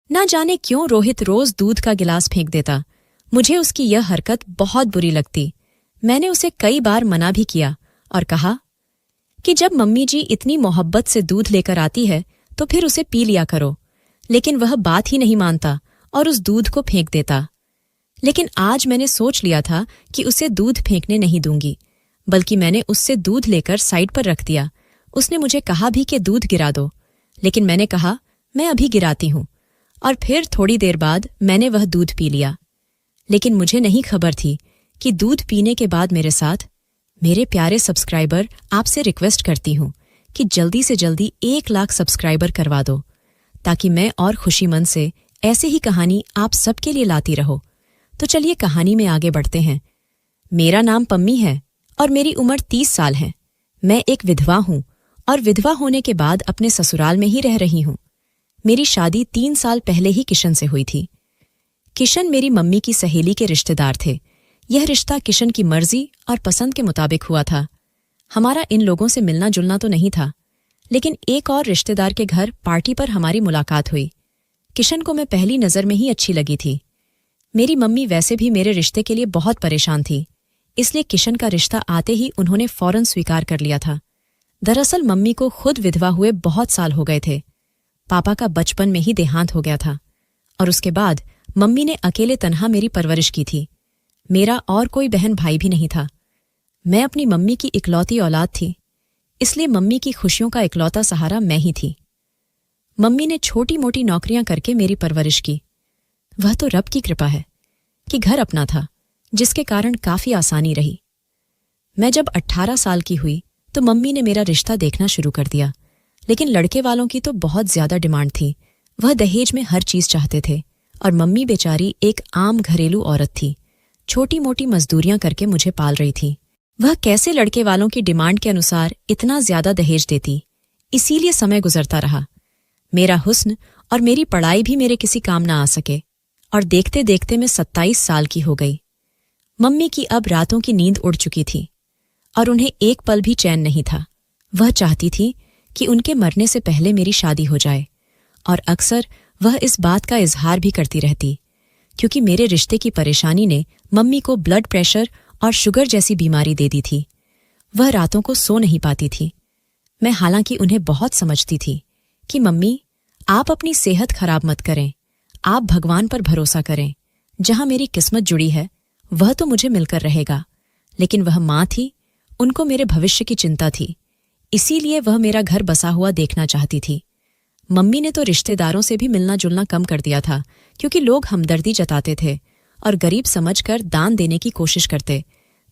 ना जाने क्यों रोहित रोज दूध का गिलास फेंक देता। मुझे उसकी यह हरकत बहुत बुरी लगती। मैंने उसे कई बार मना भी किया और कहा कि जब मम्मी जी इतनी मोहब्बत से दूध लेकर आती है तो फिर उसे पी लिया करो, लेकिन वह बात ही नहीं मानता और उस दूध को फेंक देता। लेकिन आज मैंने सोच लिया था कि उसे दूध फेंकने नहीं दूंगी, बल्कि मैंने उससे दूध लेकर साइड पर रख दिया। उसने मुझे कहा भी कि दूध गिरा दो, लेकिन मैंने कहा मैं अभी गिराती हूं, और फिर थोड़ी देर बाद मैंने वह दूध पी लिया। लेकिन मुझे नहीं खबर थी कि दूध पीने के बाद मेरे साथ मेरे प्यारे सब्सक्राइबर, आपसे रिक्वेस्ट करती हूं कि जल्दी से जल्दी 1 लाख सब्सक्राइबर करवा दो, ताकि मैं और खुशीमंद से ऐसे ही कहानी आप सबके लिए लाती रहो। तो चलिए कहानी में आगे बढ़ते हैं। मेरा नाम पम्मी है और मेरी उम्र 30 साल है। मैं एक विधवा हूं और विधवा होने के बाद अपने ससुराल में ही रह रही हूं। मेरी शादी 3 साल पहले ही किशन से हुई थी। किशन मेरी मम्मी की सहेली के रिश्तेदार थे। यह रिश्ता किशन की मर्जी और पसंद के मुताबिक हुआ था। हमारा इन लोगों से मिलना जुलना तो नहीं था, लेकिन एक और रिश्तेदार के घर पार्टी पर हमारी मुलाकात हुई। किशन को मैं पहली नज़र में ही अच्छी लगी थी। मेरी मम्मी वैसे भी मेरे रिश्ते के लिए बहुत परेशान थी, इसलिए किशन का रिश्ता आते ही उन्होंने फौरन स्वीकार कर लिया था। दरअसल मम्मी को खुद विधवा हुए बहुत साल हो गए थे। पापा का बचपन में ही देहांत हो गया था और उसके बाद मम्मी ने अकेले तन्हा मेरी परवरिश की थी। मेरा और कोई बहन भाई भी नहीं था। मैं अपनी मम्मी की इकलौती औलाद थी, इसलिए मम्मी की खुशियों का इकलौता सहारा मैं ही थी। मम्मी ने छोटी मोटी नौकरियां करके मेरी परवरिश की। वह तो रब की कृपा है कि घर अपना था, जिसके कारण काफी आसानी रही। मैं जब 18 साल की हुई तो मम्मी ने मेरा रिश्ता देखना शुरू कर दिया, लेकिन लड़के वालों की तो बहुत ज्यादा डिमांड थी। वह दहेज में हर चीज चाहते थे और मम्मी बेचारी एक आम घरेलू औरत थी, छोटी मोटी मजदूरियां करके मुझे पाल रही थी। वह कैसे लड़के वालों की डिमांड के अनुसार इतना ज्यादा दहेज देती, इसीलिए समय गुजरता रहा। मेरा हुस्न और मेरी पढ़ाई भी मेरे किसी काम ना आ सके और देखते देखते मैं 27 साल की हो गई। मम्मी की अब रातों की नींद उड़ चुकी थी और उन्हें एक पल भी चैन नहीं था। वह चाहती थी कि उनके मरने से पहले मेरी शादी हो जाए, और अक्सर वह इस बात का इजहार भी करती रहती, क्योंकि मेरे रिश्ते की परेशानी ने मम्मी को ब्लड प्रेशर और शुगर जैसी बीमारी दे दी थी। वह रातों को सो नहीं पाती थी। मैं हालांकि उन्हें बहुत समझती थी कि मम्मी, आप अपनी सेहत खराब मत करें, आप भगवान पर भरोसा करें। जहां मेरी किस्मत जुड़ी है वह तो मुझे मिलकर रहेगा। लेकिन वह माँ थी, उनको मेरे भविष्य की चिंता थी, इसीलिए वह मेरा घर बसा हुआ देखना चाहती थी। मम्मी ने तो रिश्तेदारों से भी मिलना जुलना कम कर दिया था, क्योंकि लोग हमदर्दी जताते थे और गरीब समझकर दान देने की कोशिश करते,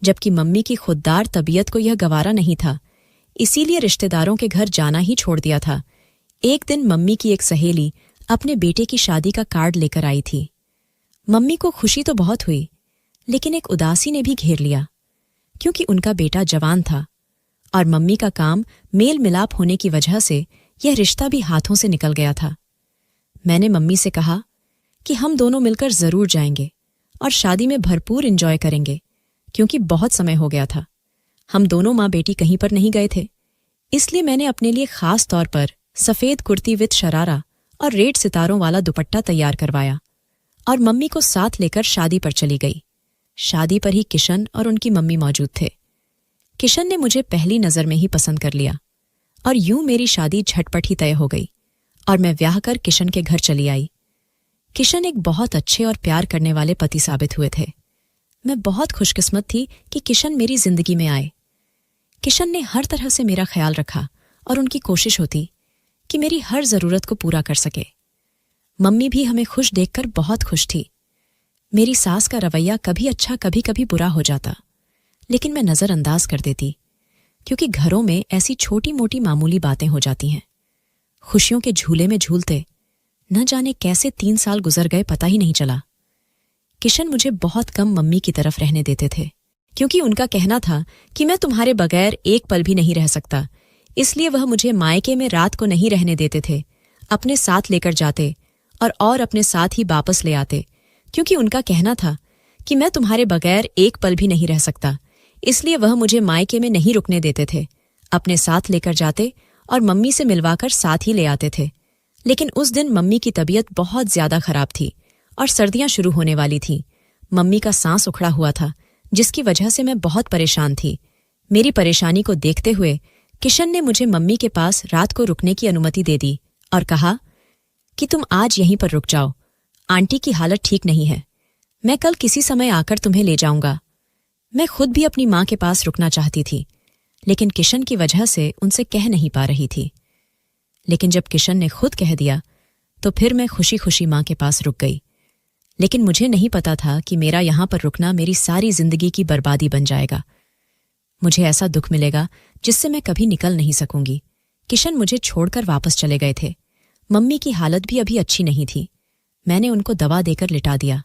जबकि मम्मी की खुददार तबीयत को यह गवारा नहीं था। इसीलिए रिश्तेदारों के घर जाना ही छोड़ दिया था। एक दिन मम्मी की एक सहेली अपने बेटे की शादी का कार्ड लेकर आई थी। मम्मी को खुशी तो बहुत हुई, लेकिन एक उदासी ने भी घेर लिया, क्योंकि उनका बेटा जवान था और मम्मी का काम मेल मिलाप होने की वजह से यह रिश्ता भी हाथों से निकल गया था। मैंने मम्मी से कहा कि हम दोनों मिलकर जरूर जाएंगे और शादी में भरपूर एंजॉय करेंगे, क्योंकि बहुत समय हो गया था। हम दोनों माँ बेटी कहीं पर नहीं गए थे, इसलिए मैंने अपने लिए खास तौर पर सफेद कुर्ती विद शरारा और रेड सितारों वाला दुपट्टा तैयार करवाया और मम्मी को साथ लेकर शादी पर चली गई। शादी पर ही किशन और उनकी मम्मी मौजूद थे। किशन ने मुझे पहली नजर में ही पसंद कर लिया और यूं मेरी शादी झटपट ही तय हो गई और मैं ब्याह कर किशन के घर चली आई। किशन एक बहुत अच्छे और प्यार करने वाले पति साबित हुए थे। मैं बहुत खुशकिस्मत थी कि किशन मेरी जिंदगी में आए। किशन ने हर तरह से मेरा ख्याल रखा और उनकी कोशिश होती कि मेरी हर जरूरत को पूरा कर सके। मम्मी भी हमें खुश देखकर बहुत खुश थी। मेरी सास का रवैया कभी अच्छा कभी कभी बुरा हो जाता, लेकिन मैं नजरअंदाज कर देती, क्योंकि घरों में ऐसी छोटी मोटी मामूली बातें हो जाती हैं। खुशियों के झूले में झूलते न जाने कैसे 3 साल गुजर गए, पता ही नहीं चला। किशन मुझे बहुत कम मम्मी की तरफ रहने देते थे, क्योंकि उनका कहना था कि मैं तुम्हारे बगैर एक पल भी नहीं रह सकता। इसलिए वह मुझे मायके में रात को नहीं रहने देते थे, अपने साथ लेकर जाते और अपने साथ ही वापस ले आते, क्योंकि उनका कहना था कि मैं तुम्हारे बगैर एक पल भी नहीं रह सकता। इसलिए वह मुझे मायके में नहीं रुकने देते थे, अपने साथ लेकर जाते और मम्मी से मिलवाकर साथ ही ले आते थे। लेकिन उस दिन मम्मी की तबीयत बहुत ज्यादा खराब थी और सर्दियां शुरू होने वाली थीं। मम्मी का सांस उखड़ा हुआ था, जिसकी वजह से मैं बहुत परेशान थी। मेरी परेशानी को देखते हुए किशन ने मुझे मम्मी के पास रात को रुकने की अनुमति दे दी और कहा कि तुम आज यहीं पर रुक जाओ, आंटी की हालत ठीक नहीं है। मैं कल किसी समय आकर तुम्हें ले जाऊंगा। मैं खुद भी अपनी माँ के पास रुकना चाहती थी, लेकिन किशन की वजह से उनसे कह नहीं पा रही थी। लेकिन जब किशन ने खुद कह दिया तो फिर मैं खुशी खुशी माँ के पास रुक गई। लेकिन मुझे नहीं पता था कि मेरा यहां पर रुकना मेरी सारी जिंदगी की बर्बादी बन जाएगा। मुझे ऐसा दुख मिलेगा जिससे मैं कभी निकल नहीं सकूंगी। किशन मुझे छोड़कर वापस चले गए थे। मम्मी की हालत भी अभी अच्छी नहीं थी। मैंने उनको दवा देकर लिटा दिया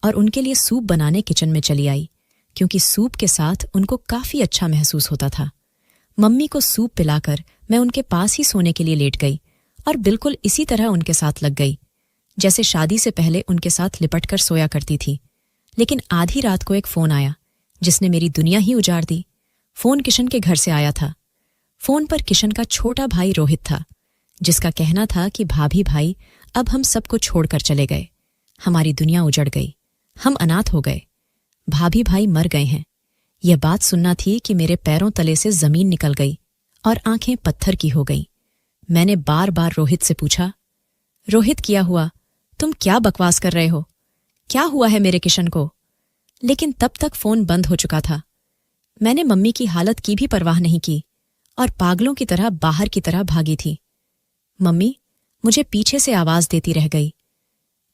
और उनके लिए सूप बनाने किचन में चली आई, क्योंकि सूप के साथ उनको काफी अच्छा महसूस होता था। मम्मी को सूप पिलाकर मैं उनके पास ही सोने के लिए लेट गई और बिल्कुल इसी तरह उनके साथ लग गई जैसे शादी से पहले उनके साथ लिपट कर सोया करती थी। लेकिन आधी रात को एक फोन आया जिसने मेरी दुनिया ही उजाड़ दी। फोन किशन के घर से आया था। फोन पर किशन का छोटा भाई रोहित था, जिसका कहना था कि भाभी भाई अब हम सबको छोड़कर चले गए, हमारी दुनिया उजड़ गई, हम अनाथ हो गए, भाभी भाई मर गए हैं। यह बात सुनना थी कि मेरे पैरों तले से जमीन निकल गई और आंखें पत्थर की हो गईं। मैंने बार बार रोहित से पूछा, रोहित क्या हुआ? तुम क्या बकवास कर रहे हो? क्या हुआ है मेरे किशन को? लेकिन तब तक फोन बंद हो चुका था। मैंने मम्मी की हालत की भी परवाह नहीं की और पागलों की तरह बाहर की तरह भागी थी। मम्मी मुझे पीछे से आवाज देती रह गई,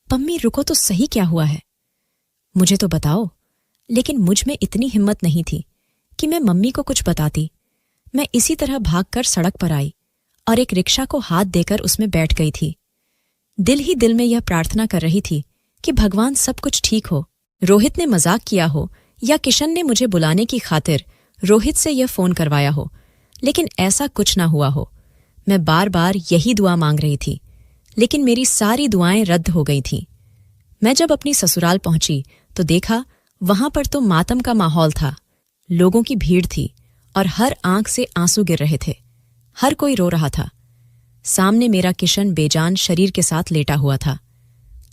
पम्मी रुको तो सही, क्या हुआ है? मुझे तो बताओ। लेकिन मुझ में इतनी हिम्मत नहीं थी कि मैं मम्मी को कुछ बताती। मैं इसी तरह भागकर सड़क पर आई और एक रिक्शा को हाथ देकर उसमें बैठ गई थी। दिल ही दिल में यह प्रार्थना कर रही थी कि भगवान सब कुछ ठीक हो, रोहित ने मजाक किया हो या किशन ने मुझे बुलाने की खातिर रोहित से यह फोन करवाया हो, लेकिन ऐसा कुछ ना हुआ हो। मैं बार बार यही दुआ मांग रही थी, लेकिन मेरी सारी दुआएं रद्द हो गई थीं। मैं जब अपनी ससुराल पहुंची तो देखा वहां पर तो मातम का माहौल था। लोगों की भीड़ थी और हर आंख से आंसू गिर रहे थे। हर कोई रो रहा था। सामने मेरा किशन बेजान शरीर के साथ लेटा हुआ था।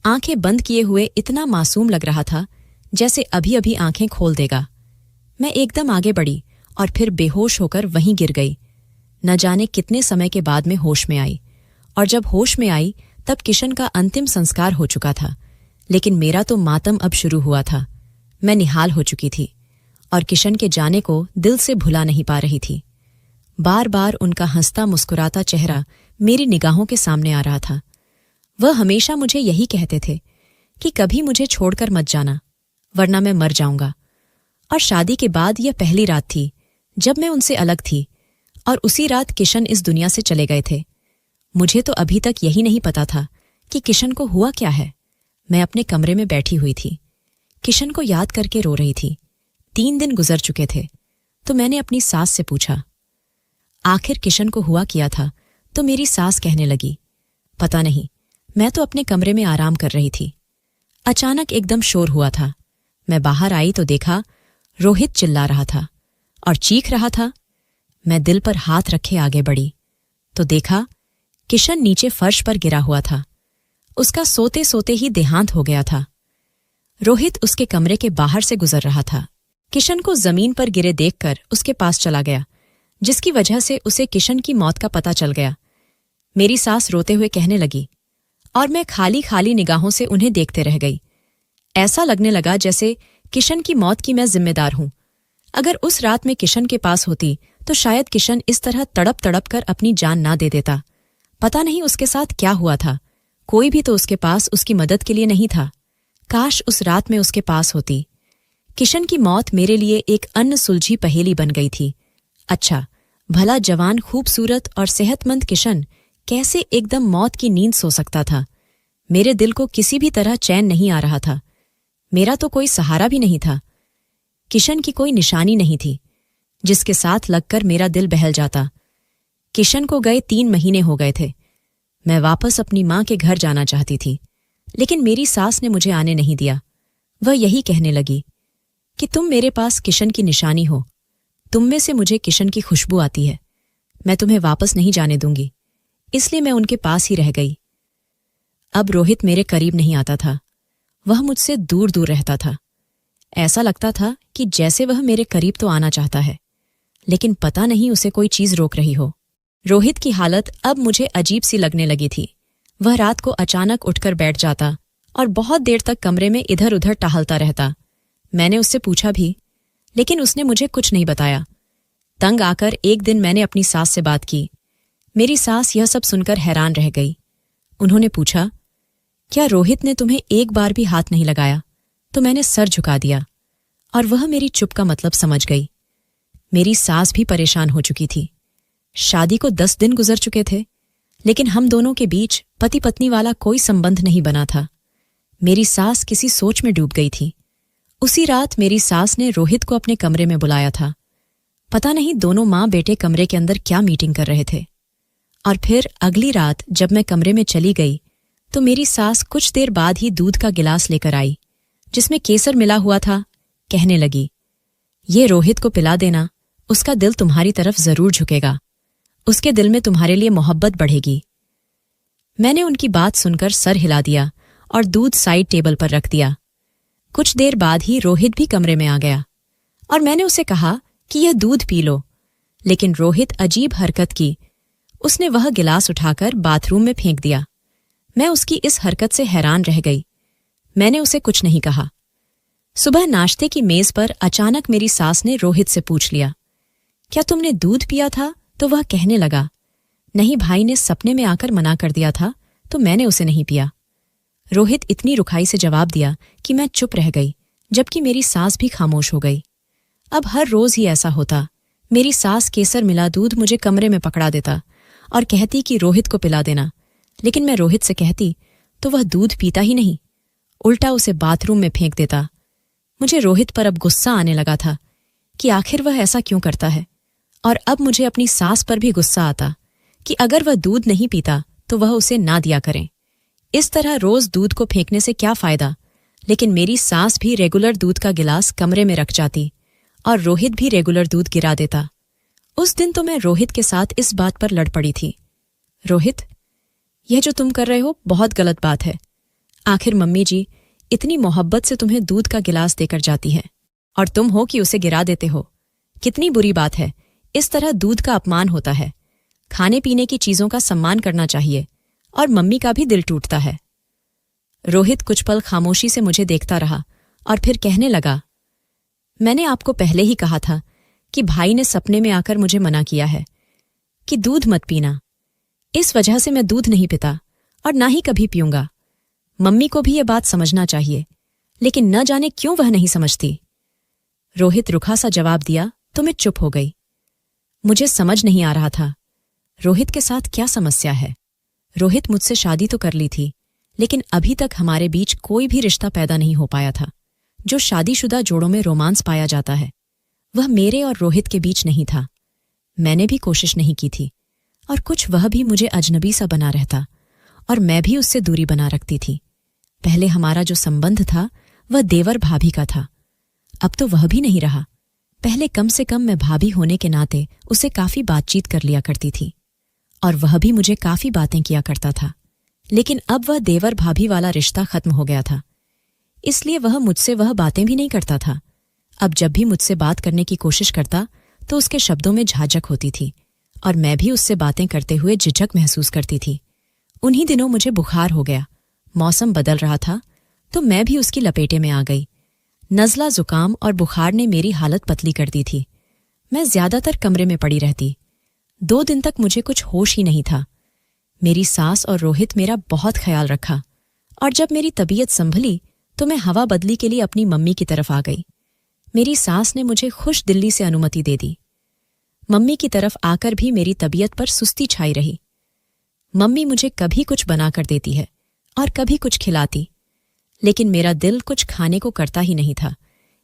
आंखें बंद किए हुए इतना मासूम लग रहा था जैसे अभी अभी आंखें खोल देगा। मैं एकदम आगे बढ़ी और फिर बेहोश होकर वहीं गिर गई। न जाने कितने समय के बाद में होश में आई, और जब होश में आई तब किशन का अंतिम संस्कार हो चुका था। लेकिन मेरा तो मातम अब शुरू हुआ था। मैं निहाल हो चुकी थी और किशन के जाने को दिल से भुला नहीं पा रही थी। बार बार उनका हंसता मुस्कुराता चेहरा मेरी निगाहों के सामने आ रहा था। वह हमेशा मुझे यही कहते थे कि कभी मुझे छोड़कर मत जाना, वरना मैं मर जाऊंगा। और शादी के बाद यह पहली रात थी जब मैं उनसे अलग थी, और उसी रात किशन इस दुनिया से चले गए थे। मुझे तो अभी तक यही नहीं पता था कि किशन को हुआ क्या है। मैं अपने कमरे में बैठी हुई थी, किशन को याद करके रो रही थी। 3 दिन गुजर चुके थे, तो मैंने अपनी सास से पूछा, आखिर किशन को हुआ क्या था? तो मेरी सास कहने लगी, पता नहीं, मैं तो अपने कमरे में आराम कर रही थी। अचानक एकदम शोर हुआ था। मैं बाहर आई तो देखा रोहित चिल्ला रहा था और चीख रहा था। मैं दिल पर हाथ रखे आगे बढ़ी तो देखा किशन नीचे फर्श पर गिरा हुआ था। उसका सोते सोते ही देहांत हो गया था। रोहित उसके कमरे के बाहर से गुजर रहा था। किशन को जमीन पर गिरे देखकर उसके पास चला गया, जिसकी वजह से उसे किशन की मौत का पता चल गया। मेरी सास रोते हुए कहने लगी और मैं खाली खाली निगाहों से उन्हें देखते रह गई। ऐसा लगने लगा जैसे किशन की मौत की मैं जिम्मेदार हूं। अगर उस रात में किशन के पास होती तो शायद किशन इस तरह तड़प तड़प कर अपनी जान ना दे देता। पता नहीं उसके साथ क्या हुआ था। कोई भी तो उसके पास उसकी मदद के लिए नहीं था। काश उस रात में उसके पास होती। किशन की मौत मेरे लिए एक अनसुलझी पहेली बन गई थी। अच्छा, भला जवान खूबसूरत और सेहतमंद किशन कैसे एकदम मौत की नींद सो सकता था? मेरे दिल को किसी भी तरह चैन नहीं आ रहा था। मेरा तो कोई सहारा भी नहीं था। किशन की कोई निशानी नहीं थी जिसके साथ लगकर मेरा दिल बहल जाता। किशन को गए 3 महीने हो गए थे। मैं वापस अपनी माँ के घर जाना चाहती थी, लेकिन मेरी सास ने मुझे आने नहीं दिया। वह यही कहने लगी कि तुम मेरे पास किशन की निशानी हो, तुम में से मुझे किशन की खुशबू आती है, मैं तुम्हें वापस नहीं जाने दूंगी। इसलिए मैं उनके पास ही रह गई। अब रोहित मेरे करीब नहीं आता था। वह मुझसे दूर दूर रहता था। ऐसा लगता था कि जैसे वह मेरे करीब तो आना चाहता है, लेकिन पता नहीं उसे कोई चीज रोक रही हो। रोहित की हालत अब मुझे अजीब सी लगने लगी थी। वह रात को अचानक उठकर बैठ जाता और बहुत देर तक कमरे में इधर उधर टहलता रहता। मैंने उससे पूछा भी, लेकिन उसने मुझे कुछ नहीं बताया। तंग आकर एक दिन मैंने अपनी सास से बात की। मेरी सास यह सब सुनकर हैरान रह गई। उन्होंने पूछा, क्या रोहित ने तुम्हें एक बार भी हाथ नहीं लगाया? तो मैंने सर झुका दिया और वह मेरी चुप का मतलब समझ गई। मेरी सास भी परेशान हो चुकी थी। शादी को 10 दिन गुजर चुके थे, लेकिन हम दोनों के बीच पति पत्नी वाला कोई संबंध नहीं बना था। मेरी सास किसी सोच में डूब गई थी। उसी रात मेरी सास ने रोहित को अपने कमरे में बुलाया था। पता नहीं दोनों माँ बेटे कमरे के अंदर क्या मीटिंग कर रहे थे। और फिर अगली रात जब मैं कमरे में चली गई तो मेरी सास कुछ देर बाद ही दूध का गिलास लेकर आई, जिसमें केसर मिला हुआ था। कहने लगी, ये रोहित को पिला देना, उसका दिल तुम्हारी तरफ जरूर झुकेगा, उसके दिल में तुम्हारे लिए मोहब्बत बढ़ेगी। मैंने उनकी बात सुनकर सर हिला दिया और दूध साइड टेबल पर रख दिया। कुछ देर बाद ही रोहित भी कमरे में आ गया और मैंने उसे कहा कि यह दूध पी लो, लेकिन रोहित अजीब हरकत की। उसने वह गिलास उठाकर बाथरूम में फेंक दिया। मैं उसकी इस हरकत से हैरान रह गई। मैंने उसे कुछ नहीं कहा। सुबह नाश्ते की मेज पर अचानक मेरी सास ने रोहित से पूछ लिया, क्या तुमने दूध पिया था? तो वह कहने लगा, नहीं, भाई ने सपने में आकर मना कर दिया था तो मैंने उसे नहीं पिया। रोहित इतनी रुखाई से जवाब दिया कि मैं चुप रह गई, जबकि मेरी सास भी खामोश हो गई। अब हर रोज ही ऐसा होता। मेरी सास केसर मिला दूध मुझे कमरे में पकड़ा देता और कहती कि रोहित को पिला देना, लेकिन मैं रोहित से कहती तो वह दूध पीता ही नहीं, उल्टा उसे बाथरूम में फेंक देता। मुझे रोहित पर अब गुस्सा आने लगा था कि आखिर वह ऐसा क्यों करता है, और अब मुझे अपनी सास पर भी गुस्सा आता कि अगर वह दूध नहीं पीता तो वह उसे ना दिया करें। इस तरह रोज दूध को फेंकने से क्या फायदा। लेकिन मेरी सास भी रेगुलर दूध का गिलास कमरे में रख जाती और रोहित भी रेगुलर दूध गिरा देता। उस दिन तो मैं रोहित के साथ इस बात पर लड़ पड़ी थी। रोहित, यह जो तुम कर रहे हो बहुत गलत बात है। आखिर मम्मी जी इतनी मोहब्बत से तुम्हें दूध का गिलास देकर जाती है और तुम हो कि उसे गिरा देते हो। कितनी बुरी बात है। इस तरह दूध का अपमान होता है। खाने पीने की चीजों का सम्मान करना चाहिए और मम्मी का भी दिल टूटता है। रोहित कुछ पल खामोशी से मुझे देखता रहा और फिर कहने लगा, मैंने आपको पहले ही कहा था कि भाई ने सपने में आकर मुझे मना किया है कि दूध मत पीना। इस वजह से मैं दूध नहीं पीता और ना ही कभी पीऊंगा। मम्मी को भी ये बात समझना चाहिए, लेकिन न जाने क्यों वह नहीं समझती। रोहित रुखा सा जवाब दिया तो मैं चुप हो गई। मुझे समझ नहीं आ रहा था रोहित के साथ क्या समस्या है। रोहित मुझसे शादी तो कर ली थी, लेकिन अभी तक हमारे बीच कोई भी रिश्ता पैदा नहीं हो पाया था। जो शादीशुदा जोड़ों में रोमांस पाया जाता है वह मेरे और रोहित के बीच नहीं था। मैंने भी कोशिश नहीं की थी और कुछ वह भी मुझे अजनबी सा बना रहता और मैं भी उससे दूरी बना रखती थी। पहले हमारा जो संबंध था वह देवर भाभी का था, अब तो वह भी नहीं रहा। पहले कम से कम मैं भाभी होने के नाते उसे काफी बातचीत कर लिया करती थी और वह भी मुझे काफी बातें किया करता था, लेकिन अब वह देवर भाभी वाला रिश्ता खत्म हो गया था, इसलिए वह मुझसे वह बातें भी नहीं करता था। अब जब भी मुझसे बात करने की कोशिश करता तो उसके शब्दों में झाझक होती थी और मैं भी उससे बातें करते हुए झिझक महसूस करती थी। उन्हीं दिनों मुझे बुखार हो गया। मौसम बदल रहा था तो मैं भी उसकी लपेटे में आ गई। नज़ला, जुकाम और बुखार ने मेरी हालत पतली कर दी थी। मैं ज्यादातर कमरे में पड़ी रहती। 2 दिन तक मुझे कुछ होश ही नहीं था। मेरी सास और रोहित मेरा बहुत ख्याल रखा और जब मेरी तबीयत संभली तो मैं हवा बदली के लिए अपनी मम्मी की तरफ आ गई। मेरी सास ने मुझे खुश दिल्ली से अनुमति दे दी। मम्मी की तरफ आकर भी मेरी तबीयत पर सुस्ती छाई रही। मम्मी मुझे कभी कुछ बनाकर देती है और कभी कुछ खिलाती, लेकिन मेरा दिल कुछ खाने को करता ही नहीं था।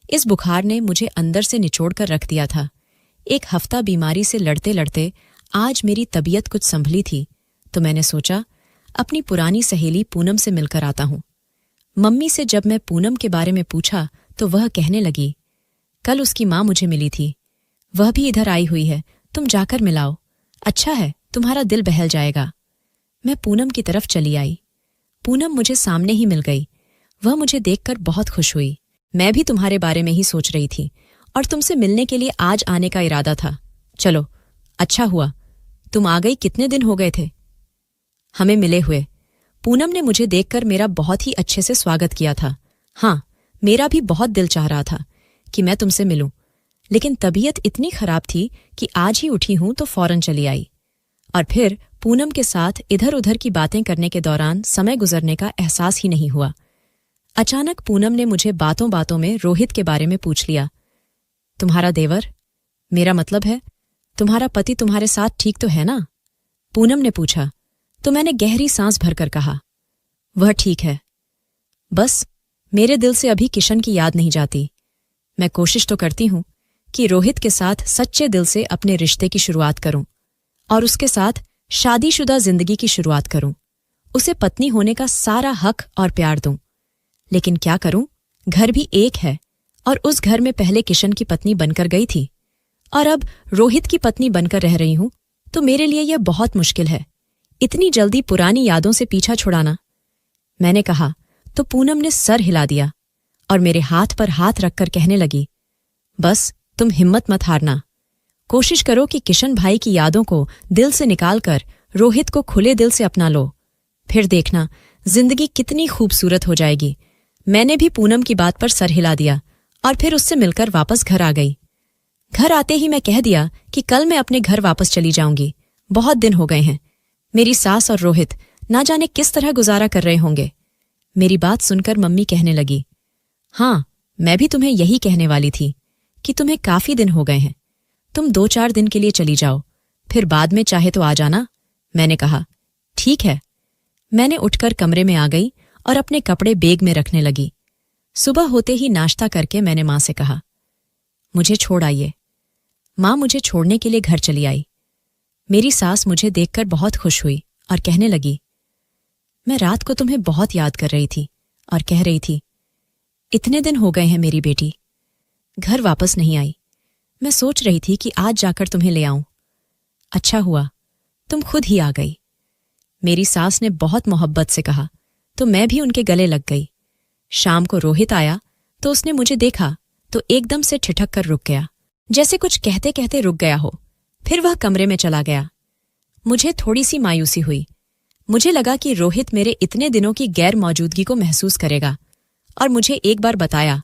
इस बुखार ने मुझे अंदर से निचोड़ कर रख दिया था। 1 हफ्ता बीमारी से लड़ते लड़ते आज मेरी तबीयत कुछ संभली थी तो मैंने सोचा अपनी पुरानी सहेली पूनम से मिलकर आता हूं। मम्मी से जब मैं पूनम के बारे में पूछा तो वह कहने लगी, कल उसकी माँ मुझे मिली थी, वह भी इधर आई हुई है, तुम जाकर मिलाओ, अच्छा है, तुम्हारा दिल बहल जाएगा। मैं पूनम की तरफ चली आई। पूनम मुझे सामने ही मिल गई। वह मुझे देखकर बहुत खुश हुई। मैं भी तुम्हारे बारे में ही सोच रही थी और तुमसे मिलने के लिए आज आने का इरादा था। चलो, अच्छा हुआ तुम आ गई। कितने दिन हो गए थे हमें मिले हुए? पूनम ने मुझे देखकर मेरा बहुत ही अच्छे से स्वागत किया था। हाँ, मेरा भी बहुत दिल चाह रहा था कि मैं तुमसे मिलूं, लेकिन तबीयत इतनी खराब थी कि आज ही उठी हूं तो फौरन चली आई। और फिर पूनम के साथ इधर उधर की बातें करने के दौरान समय गुजरने का एहसास ही नहीं हुआ। अचानक पूनम ने मुझे बातों बातों में रोहित के बारे में पूछ लिया। तुम्हारा देवर, मेरा मतलब है तुम्हारा पति तुम्हारे साथ ठीक तो है ना? पूनम ने पूछा तो मैंने गहरी सांस भरकर कहा, वह ठीक है। बस मेरे दिल से अभी किशन की याद नहीं जाती। मैं कोशिश तो करती हूं कि रोहित के साथ सच्चे दिल से अपने रिश्ते की शुरुआत करूं और उसके साथ शादीशुदा जिंदगी की शुरुआत करूं, उसे पत्नी होने का सारा हक और प्यार दूं। लेकिन क्या करूं, घर भी एक है और उस घर में पहले किशन की पत्नी बनकर गई थी और अब रोहित की पत्नी बनकर रह रही हूं, तो मेरे लिए यह बहुत मुश्किल है, इतनी जल्दी पुरानी यादों से पीछा छुड़ाना। मैंने कहा तो पूनम ने सर हिला दिया और मेरे हाथ पर हाथ रखकर कहने लगी, बस तुम हिम्मत मत हारना। कोशिश करो कि किशन भाई की यादों को दिल से निकालकर रोहित को खुले दिल से अपना लो, फिर देखना जिंदगी कितनी खूबसूरत हो जाएगी। मैंने भी पूनम की बात पर सर हिला दिया और फिर उससे मिलकर वापस घर आ गई। घर आते ही मैं कह दिया कि कल मैं अपने घर वापस चली जाऊंगी। बहुत दिन हो गए हैं। मेरी सास और रोहित ना जाने किस तरह गुजारा कर रहे होंगे। मेरी बात सुनकर मम्मी कहने लगी, हाँ, मैं भी तुम्हें यही कहने वाली थी कि तुम्हें काफी दिन हो गए हैं। तुम 2-4 दिन के लिए चली जाओ, फिर बाद में चाहे तो आ जाना। मैंने कहा, ठीक है। मैंने उठकर कमरे में आ गई और अपने कपड़े बैग में रखने लगी। सुबह होते ही नाश्ता करके मैंने मां से कहा, मुझे छोड़ आइए। मां मुझे छोड़ने के लिए घर चली आई। मेरी सास मुझे देखकर बहुत खुश हुई और कहने लगी, मैं रात को तुम्हें बहुत याद कर रही थी और कह रही थी, इतने दिन हो गए हैं मेरी बेटी, घर वापस नहीं आई। मैं सोच रही थी कि आज जाकर तुम्हें ले आऊं। अच्छा हुआ तुम खुद ही आ गई। मेरी सास ने बहुत मोहब्बत से कहा तो मैं भी उनके गले लग गई। शाम को रोहित आया तो उसने मुझे देखा तो एकदम से ठिठक कर रुक गया, जैसे कुछ कहते कहते रुक गया हो। फिर वह कमरे में चला गया। मुझे थोड़ी सी मायूसी हुई। मुझे लगा कि रोहित मेरे इतने दिनों की गैर मौजूदगी को महसूस करेगा और मुझे एक बार बताया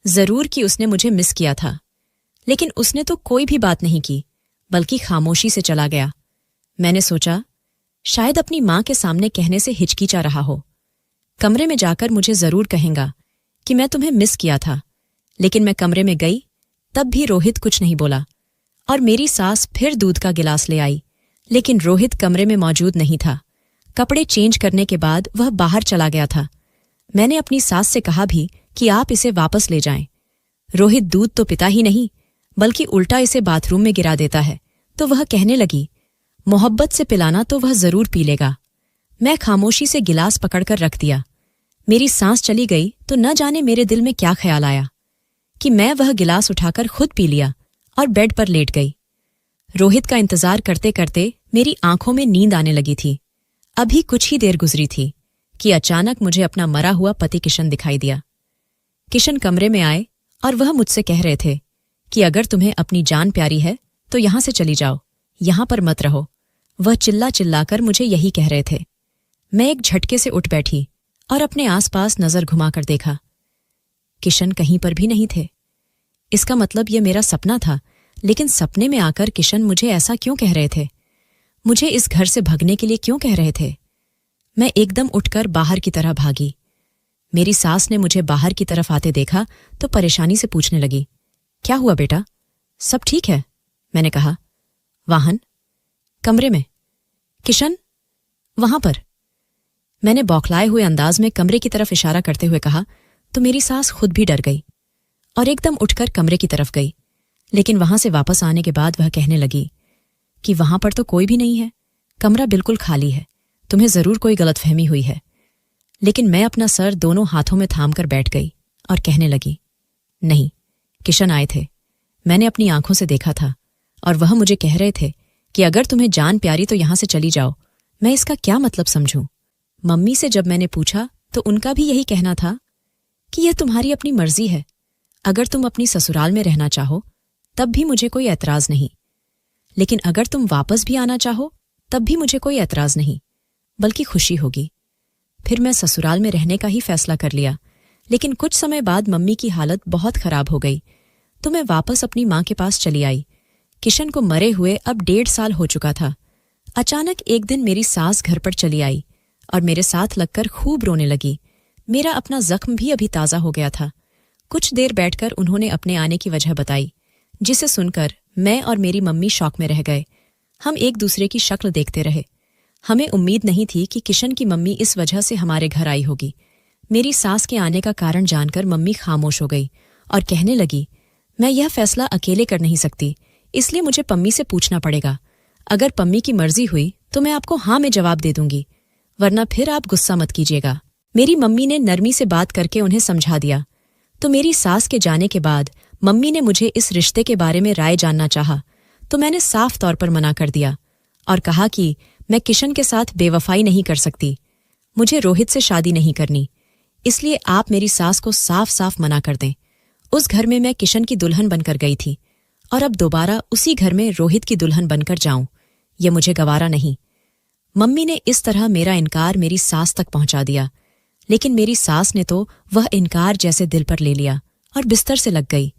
जरूर कि उसने मुझे मिस किया था। लेकिन उसने तो कोई भी बात नहीं की, बल्कि खामोशी से चला गया। मैंने सोचा शायद अपनी मां के सामने कहने से हिचकिचा रहा हो। कमरे में जाकर मुझे जरूर कहेगा कि मैं तुम्हें मिस किया था। लेकिन मैं कमरे में गई, तब भी रोहित कुछ नहीं बोला और मेरी सास फिर दूध का गिलास ले आई। लेकिन रोहित कमरे में मौजूद नहीं था। कपड़े चेंज करने के बाद वह बाहर चला गया था। मैंने अपनी सास से कहा भी कि आप इसे वापस ले जाएं। रोहित दूध तो पिता ही नहीं, बल्कि उल्टा इसे बाथरूम में गिरा देता है। तो वह कहने लगी, मोहब्बत से पिलाना तो वह जरूर पी लेगा। मैं खामोशी से गिलास पकड़कर रख दिया। मेरी सांस चली गई तो न जाने मेरे दिल में क्या ख्याल आया कि मैं वह गिलास उठाकर खुद पी लिया और बेड पर लेट गई। रोहित का इंतजार करते करते मेरी आंखों में नींद आने लगी थी। अभी कुछ ही देर गुजरी थी कि अचानक मुझे अपना मरा हुआ पति किशन दिखाई दिया। किशन कमरे में आए और वह मुझसे कह रहे थे कि अगर तुम्हें अपनी जान प्यारी है तो यहां से चली जाओ, यहां पर मत रहो। वह चिल्ला चिल्लाकर मुझे यही कह रहे थे। मैं एक झटके से उठ बैठी और अपने आसपास नजर घुमाकर देखा। किशन कहीं पर भी नहीं थे। इसका मतलब यह मेरा सपना था, लेकिन सपने में आकर किशन मुझे ऐसा क्यों कह रहे थे? मुझे इस घर से भगने के लिए क्यों कह रहे थे? मैं एकदम उठकर बाहर की तरह भागी। मेरी सास ने मुझे बाहर की तरफ आते देखा तो परेशानी से पूछने लगी, क्या हुआ बेटा, सब ठीक है? मैंने कहा, वाहन कमरे में, किशन वहां पर। मैंने बौखलाए हुए अंदाज में कमरे की तरफ इशारा करते हुए कहा तो मेरी सास खुद भी डर गई और एकदम उठकर कमरे की तरफ गई। लेकिन वहां से वापस आने के बाद वह कहने लगी कि वहां पर तो कोई भी नहीं है, कमरा बिल्कुल खाली है, तुम्हें जरूर कोई गलतफहमी हुई है। लेकिन मैं अपना सर दोनों हाथों में थाम कर बैठ गई और कहने लगी, नहीं, किशन आए थे, मैंने अपनी आंखों से देखा था और वह मुझे कह रहे थे कि अगर तुम्हें जान प्यारी तो यहां से चली जाओ। मैं इसका क्या मतलब समझूं? मम्मी से जब मैंने पूछा तो उनका भी यही कहना था कि यह तुम्हारी अपनी मर्जी है, अगर तुम अपनी ससुराल में रहना चाहो तब भी मुझे कोई ऐतराज नहीं, लेकिन अगर तुम वापस भी आना चाहो तब भी मुझे कोई ऐतराज नहीं, बल्कि खुशी होगी। फिर मैं ससुराल में रहने का ही फैसला कर लिया, लेकिन कुछ समय बाद मम्मी की हालत बहुत खराब हो गई तो मैं वापस अपनी माँ के पास चली आई। किशन को मरे हुए अब 1.5 साल हो चुका था। अचानक एक दिन मेरी सास घर पर चली आई और मेरे साथ लगकर खूब रोने लगी। मेरा अपना जख्म भी अभी ताज़ा हो गया था। कुछ देर बैठकर उन्होंने अपने आने की वजह बताई, जिसे सुनकर मैं और मेरी मम्मी शॉक में रह गए। हम एक दूसरे की शक्ल देखते रहे। हमें उम्मीद नहीं थी कि किशन की मम्मी इस वजह से हमारे घर आई होगी। मेरी सास के आने का कारण जानकर मम्मी खामोश हो गई और कहने लगी, मैं यह फैसला अकेले कर नहीं सकती, इसलिए मुझे पम्मी से पूछना पड़ेगा। अगर पम्मी की मर्जी हुई तो मैं आपको हाँ में जवाब दे दूंगी, वरना फिर आप गुस्सा मत कीजिएगा। मेरी मम्मी ने नरमी से बात करके उन्हें समझा दिया। तो मेरी सास के जाने के बाद मम्मी ने मुझे इस रिश्ते के बारे में राय जानना चाहा तो मैंने साफ तौर पर मना कर दिया और कहा कि मैं किशन के साथ बेवफाई नहीं कर सकती, मुझे रोहित से शादी नहीं करनी, इसलिए आप मेरी सास को साफ साफ मना कर दें। उस घर में मैं किशन की दुल्हन बनकर गई थी और अब दोबारा उसी घर में रोहित की दुल्हन बनकर जाऊं, यह मुझे गवारा नहीं। मम्मी ने इस तरह मेरा इनकार मेरी सास तक पहुंचा दिया, लेकिन मेरी सास ने तो वह इनकार जैसे दिल पर ले लिया और बिस्तर से लग गई।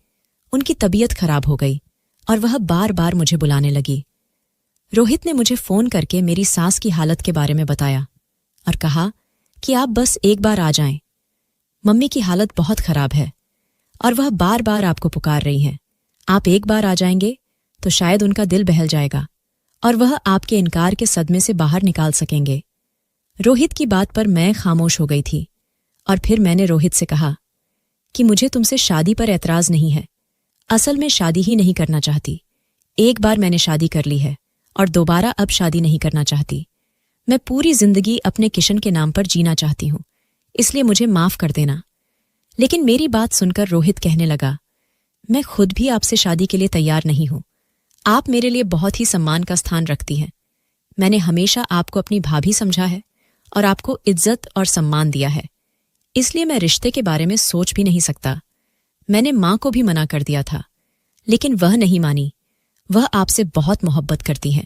उनकी तबीयत खराब हो गई और वह बार बार मुझे बुलाने लगी। रोहित ने मुझे फोन करके मेरी सास की हालत के बारे में बताया और कहा कि आप बस एक बार आ जाएं, मम्मी की हालत बहुत खराब है और वह बार बार आपको पुकार रही हैं। आप एक बार आ जाएंगे तो शायद उनका दिल बहल जाएगा और वह आपके इनकार के सदमे से बाहर निकाल सकेंगे। रोहित की बात पर मैं खामोश हो गई थी और फिर मैंने रोहित से कहा कि मुझे तुमसे शादी पर ऐतराज नहीं है, असल में शादी ही नहीं करना चाहती। एक बार मैंने शादी कर ली है और दोबारा अब शादी नहीं करना चाहती। मैं पूरी जिंदगी अपने किशन के नाम पर जीना चाहती हूं, इसलिए मुझे माफ कर देना। लेकिन मेरी बात सुनकर रोहित कहने लगा, मैं खुद भी आपसे शादी के लिए तैयार नहीं हूं। आप मेरे लिए बहुत ही सम्मान का स्थान रखती हैं। मैंने हमेशा आपको अपनी भाभी समझा है और आपको इज्जत और सम्मान दिया है, इसलिए मैं रिश्ते के बारे में सोच भी नहीं सकता। मैंने माँ को भी मना कर दिया था, लेकिन वह नहीं मानी। वह आपसे बहुत मोहब्बत करती हैं,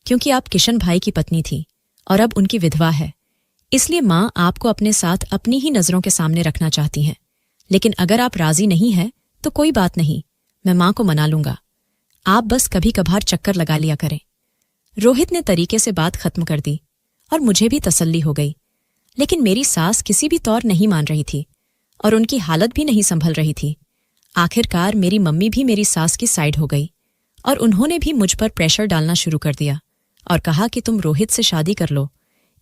क्योंकि आप किशन भाई की पत्नी थी और अब उनकी विधवा है, इसलिए माँ आपको अपने साथ अपनी ही नजरों के सामने रखना चाहती हैं। लेकिन अगर आप राजी नहीं हैं तो कोई बात नहीं, मैं माँ को मना लूंगा। आप बस कभी कभार चक्कर लगा लिया करें। रोहित ने तरीके से बात खत्म कर दी और मुझे भी तसल्ली हो गई। लेकिन मेरी सास किसी भी तौर नहीं मान रही थी और उनकी हालत भी नहीं संभल रही थी। आखिरकार मेरी मम्मी भी मेरी सास की साइड हो गई और उन्होंने भी मुझ पर प्रेशर डालना शुरू कर दिया और कहा कि तुम रोहित से शादी कर लो,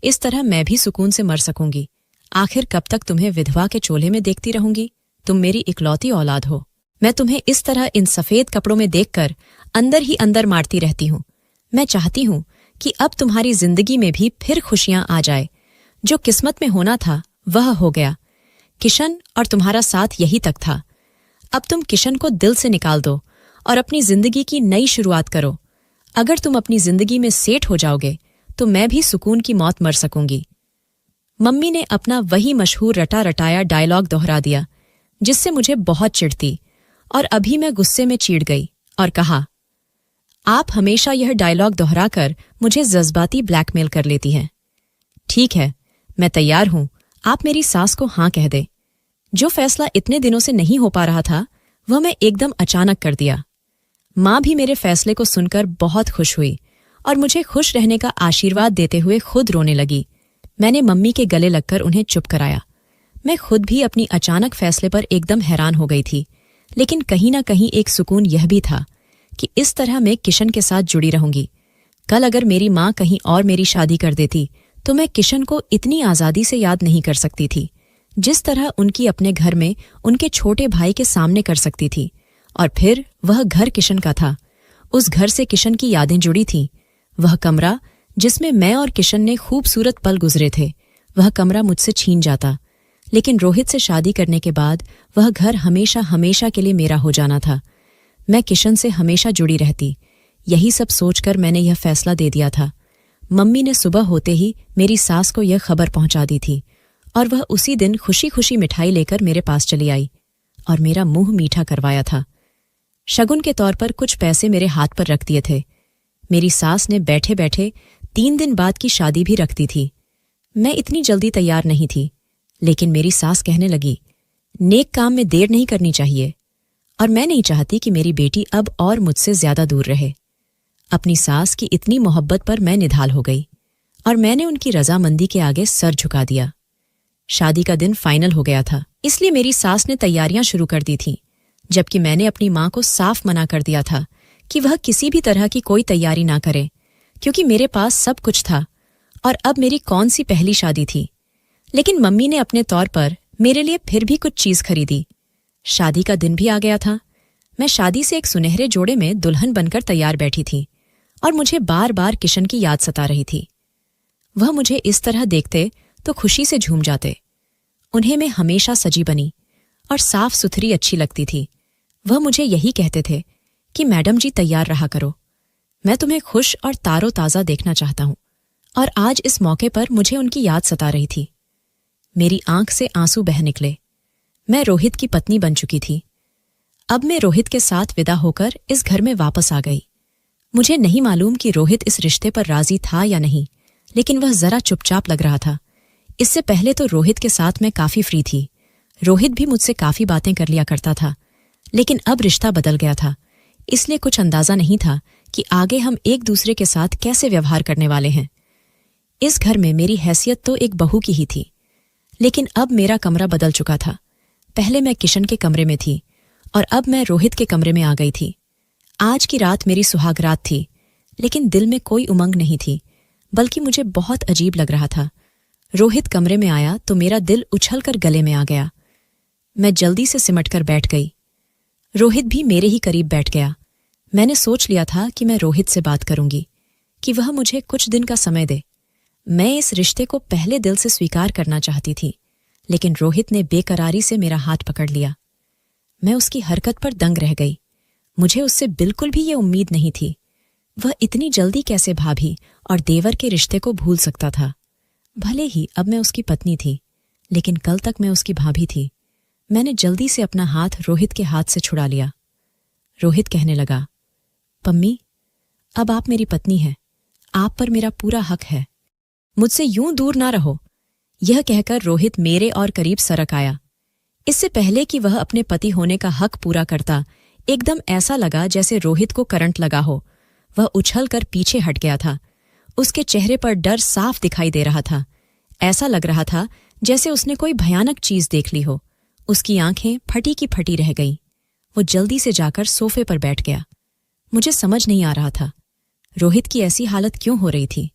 इस तरह मैं भी सुकून से मर सकूंगी। आखिर कब तक तुम्हें विधवा के चोले में देखती रहूंगी? तुम मेरी इकलौती औलाद हो। मैं तुम्हें इस तरह इन सफेद कपड़ों में देखकर अंदर ही अंदर मारती रहती हूं। मैं चाहती हूं कि अब तुम्हारी जिंदगी में भी फिर खुशियां आ जाए। जो किस्मत में होना था वह हो गया। किशन और तुम्हारा साथ यही तक था। अब तुम किशन को दिल से निकाल दो और अपनी जिंदगी की नई शुरुआत करो। अगर तुम अपनी जिंदगी में सेठ हो जाओगे तो मैं भी सुकून की मौत मर सकूंगी। मम्मी ने अपना वही मशहूर रटा रटाया डायलॉग दोहरा दिया, जिससे मुझे बहुत चिढ़ती, और अभी मैं गुस्से में चीड़ गई और कहा, आप हमेशा यह डायलॉग दोहराकर मुझे जज्बाती ब्लैकमेल कर लेती हैं। ठीक है, मैं तैयार हूं, आप मेरी सास को हाँ कह दे। जो फैसला इतने दिनों से नहीं हो पा रहा था वह मैं एकदम अचानक कर दिया। माँ भी मेरे फैसले को सुनकर बहुत खुश हुई और मुझे खुश रहने का आशीर्वाद देते हुए खुद रोने लगी। मैंने मम्मी के गले लगकर उन्हें चुप कराया। मैं खुद भी अपनी अचानक फैसले पर एकदम हैरान हो गई थी, लेकिन कहीं ना कहीं एक सुकून यह भी था कि इस तरह मैं किशन के साथ जुड़ी रहूंगी। कल अगर मेरी माँ कहीं और मेरी शादी कर देती तो मैं किशन को इतनी आज़ादी से याद नहीं कर सकती थी, जिस तरह उनकी अपने घर में उनके छोटे भाई के सामने कर सकती थी। और फिर वह घर किशन का था। उस घर से किशन की यादें जुड़ी थीं। वह कमरा जिसमें मैं और किशन ने खूबसूरत पल गुजरे थे, वह कमरा मुझसे छीन जाता। लेकिन रोहित से शादी करने के बाद वह घर हमेशा हमेशा के लिए मेरा हो जाना था। मैं किशन से हमेशा जुड़ी रहती। यही सब सोचकर मैंने यह फैसला दे दिया था। मम्मी ने सुबह होते ही मेरी सास को यह खबर पहुंचा दी थी और वह उसी दिन खुशी खुशी मिठाई लेकर मेरे पास चली आई और मेरा मुंह मीठा करवाया था। शगुन के तौर पर कुछ पैसे मेरे हाथ पर रख दिए थे। मेरी सास ने बैठे बैठे 3 दिन बाद की शादी भी रख दी थी। मैं इतनी जल्दी तैयार नहीं थी, लेकिन मेरी सास कहने लगी, नेक काम में देर नहीं करनी चाहिए, और मैं नहीं चाहती कि मेरी बेटी अब और मुझसे ज्यादा दूर रहे। अपनी सास की इतनी मोहब्बत पर मैं निढाल हो गई और मैंने उनकी रजामंदी के आगे सर झुका दिया। शादी का दिन फाइनल हो गया था, इसलिए मेरी सास ने तैयारियां शुरू कर दी थीं, जबकि मैंने अपनी मां को साफ मना कर दिया था कि वह किसी भी तरह की कोई तैयारी ना करे, क्योंकि मेरे पास सब कुछ था और अब मेरी कौन सी पहली शादी थी। लेकिन मम्मी ने अपने तौर पर मेरे लिए फिर भी कुछ चीज खरीदी। शादी का दिन भी आ गया था। मैं शादी से एक सुनहरे जोड़े में दुल्हन बनकर तैयार बैठी थी और मुझे बार बार किशन की याद सता रही थी। वह मुझे इस तरह देखते तो खुशी से झूम जाते। उन्हें मैं हमेशा सजी बनी और साफ सुथरी अच्छी लगती थी। वह मुझे यही कहते थे कि मैडम जी तैयार रहा करो, मैं तुम्हें खुश और तारो ताज़ा देखना चाहता हूं। और आज इस मौके पर मुझे उनकी याद सता रही थी। मेरी आंख से आंसू बह निकले। मैं रोहित की पत्नी बन चुकी थी। अब मैं रोहित के साथ विदा होकर इस घर में वापस आ गई। मुझे नहीं मालूम कि रोहित इस रिश्ते पर राजी था या नहीं, लेकिन वह जरा चुपचाप लग रहा था। इससे पहले तो रोहित के साथ मैं काफी फ्री थी। रोहित भी मुझसे काफी बातें कर लिया करता था, लेकिन अब रिश्ता बदल गया था, इसलिए कुछ अंदाजा नहीं था कि आगे हम एक दूसरे के साथ कैसे व्यवहार करने वाले हैं। इस घर में मेरी हैसियत तो एक बहू की ही थी, लेकिन अब मेरा कमरा बदल चुका था। पहले मैं किशन के कमरे में थी और अब मैं रोहित के कमरे में आ गई थी। आज की रात मेरी सुहाग रात थी, लेकिन दिल में कोई उमंग नहीं थी, बल्कि मुझे बहुत अजीब लग रहा था। रोहित कमरे में आया तो मेरा दिल उछलकर गले में आ गया। मैं जल्दी से सिमट कर बैठ गई। रोहित भी मेरे ही करीब बैठ गया। मैंने सोच लिया था कि मैं रोहित से बात करूंगी, कि वह मुझे कुछ दिन का समय दे। मैं इस रिश्ते को पहले दिल से स्वीकार करना चाहती थी, लेकिन रोहित ने बेकरारी से मेरा हाथ पकड़ लिया। मैं उसकी हरकत पर दंग रह गई। मुझे उससे बिल्कुल भी ये उम्मीद नहीं थी। वह इतनी जल्दी कैसे भाभी और देवर के रिश्ते को भूल सकता था। भले ही अब मैं उसकी पत्नी थी, लेकिन कल तक मैं उसकी भाभी थी। मैंने जल्दी से अपना हाथ रोहित के हाथ से छुड़ा लिया। रोहित कहने लगा, पम्मी, अब आप मेरी पत्नी हैं, आप पर मेरा पूरा हक है, मुझसे यूं दूर ना रहो। यह कहकर रोहित मेरे और करीब सरक आया। इससे पहले कि वह अपने पति होने का हक पूरा करता, एकदम ऐसा लगा जैसे रोहित को करंट लगा हो। वह उछलकर पीछे हट गया था। उसके चेहरे पर डर साफ दिखाई दे रहा था। ऐसा लग रहा था जैसे उसने कोई भयानक चीज देख ली हो। उसकी आंखें फटी की फटी रह गईं। वो जल्दी से जाकर सोफे पर बैठ गया। मुझे समझ नहीं आ रहा था रोहित की ऐसी हालत क्यों हो रही थी।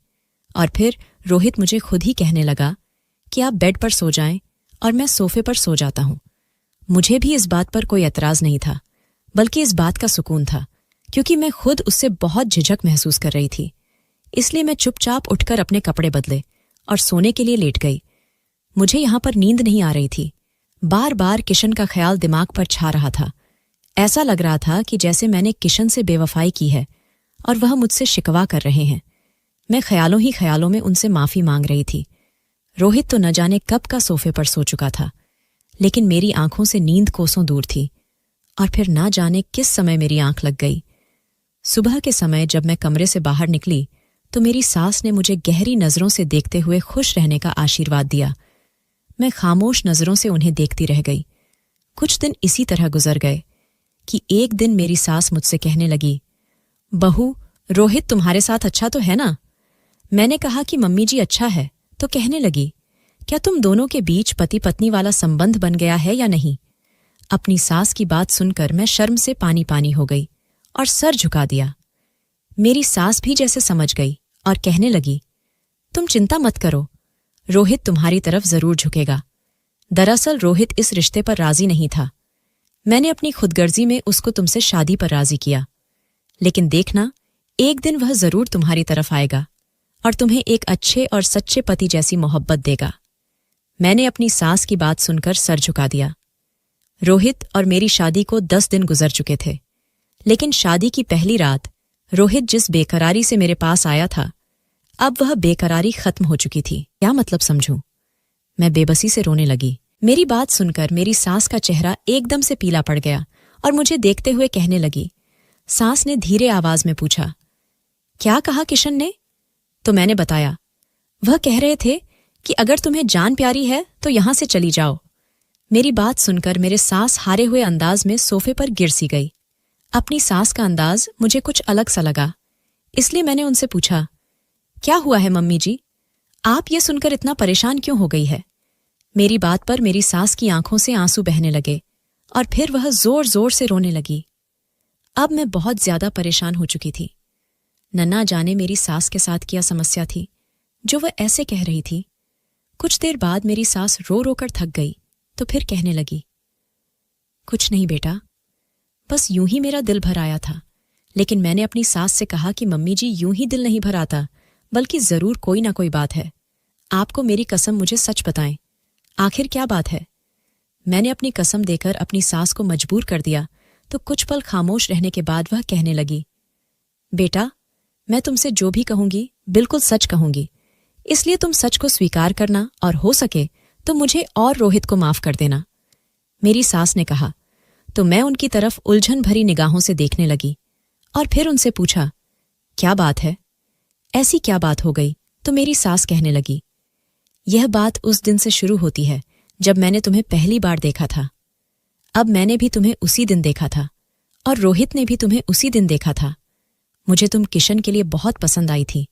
और फिर रोहित मुझे खुद ही कहने लगा कि आप बेड पर सो जाएं और मैं सोफे पर सो जाता हूं। मुझे भी इस बात पर कोई एतराज नहीं था, बल्कि इस बात का सुकून था, क्योंकि मैं खुद उससे बहुत झिझक महसूस कर रही थी। इसलिए मैं चुपचाप उठकर अपने कपड़े बदले और सोने के लिए लेट गई। मुझे यहां पर नींद नहीं आ रही थी। बार बार किशन का ख्याल दिमाग पर छा रहा था। ऐसा लग रहा था कि जैसे मैंने किशन से बेवफाई की है और वह मुझसे शिकवा कर रहे हैं। मैं ख्यालों ही ख्यालों में उनसे माफी मांग रही थी। रोहित तो न जाने कब का सोफे पर सो चुका था, लेकिन मेरी आंखों से नींद कोसों दूर थी। और फिर ना जाने किस समय मेरी आंख लग गई। सुबह के समय जब मैं कमरे से बाहर निकली तो मेरी सास ने मुझे गहरी नजरों से देखते हुए खुश रहने का आशीर्वाद दिया। मैं खामोश नजरों से उन्हें देखती रह गई। कुछ दिन इसी तरह गुजर गए कि एक दिन मेरी सास मुझसे कहने लगी, बहू, रोहित तुम्हारे साथ अच्छा तो है ना? मैंने कहा कि मम्मी जी अच्छा है, तो कहने लगी, क्या तुम दोनों के बीच पति पत्नी वाला संबंध बन गया है या नहीं? अपनी सास की बात सुनकर मैं शर्म से पानी पानी हो गई और सर झुका दिया। मेरी सास भी जैसे समझ गई और कहने लगी, तुम चिंता मत करो, रोहित तुम्हारी तरफ जरूर झुकेगा। दरअसल रोहित इस रिश्ते पर राजी नहीं था। मैंने अपनी खुदगर्जी में उसको तुमसे शादी पर राजी किया, लेकिन देखना, एक दिन वह जरूर तुम्हारी तरफ आएगा और तुम्हें एक अच्छे और सच्चे पति जैसी मोहब्बत देगा। मैंने अपनी सास की बात सुनकर सर झुका दिया। रोहित और मेरी शादी को 10 दिन गुजर चुके थे, लेकिन शादी की पहली रात रोहित जिस बेकरारी से मेरे पास आया था, अब वह बेकरारी खत्म हो चुकी थी। क्या मतलब समझूं? मैं बेबसी से रोने लगी। मेरी बात सुनकर मेरी सास का चेहरा एकदम से पीला पड़ गया और मुझे देखते हुए कहने लगी। सास ने धीरे आवाज में पूछा, क्या कहा किशन ने? तो मैंने बताया। वह कह रहे थे कि अगर तुम्हें जान प्यारी है तो यहां से चली जाओ। मेरी बात सुनकर मेरे सास हारे हुए अंदाज में सोफे पर गिर सी गई। अपनी सास का अंदाज मुझे कुछ अलग सा लगा, इसलिए मैंने उनसे पूछा, क्या हुआ है मम्मी जी? आप ये सुनकर इतना परेशान क्यों हो गई है? मेरी बात पर मेरी सास की आंखों से आंसू बहने लगे और फिर वह जोर जोर से रोने लगी। अब मैं बहुत ज्यादा परेशान हो चुकी थी। नन्ना जाने मेरी सास के साथ क्या समस्या थी जो वह ऐसे कह रही थी। कुछ देर बाद मेरी सास रो रो कर थक गई तो फिर कहने लगी, कुछ नहीं बेटा, बस यूं ही मेरा दिल भर आया था। लेकिन मैंने अपनी सास से कहा कि मम्मी जी यूं ही दिल नहीं भर आता, बल्कि जरूर कोई ना कोई बात है। आपको मेरी कसम मुझे सच बताएं, आखिर क्या बात है? मैंने अपनी कसम देकर अपनी सास को मजबूर कर दिया तो कुछ पल खामोश रहने के बाद वह कहने लगी, बेटा, मैं तुमसे जो भी कहूंगी बिल्कुल सच कहूंगी, इसलिए तुम सच को स्वीकार करना और हो सके तो मुझे और रोहित को माफ कर देना। मेरी सास ने कहा तो मैं उनकी तरफ उलझन भरी निगाहों से देखने लगी और फिर उनसे पूछा, क्या बात है? ऐसी क्या बात हो गई? तो मेरी सास कहने लगी, यह बात उस दिन से शुरू होती है जब मैंने तुम्हें पहली बार देखा था। अब मैंने भी तुम्हें उसी दिन देखा था और रोहित ने भी तुम्हें उसी दिन देखा था। मुझे तुम किशन के लिए बहुत पसंद आई थी।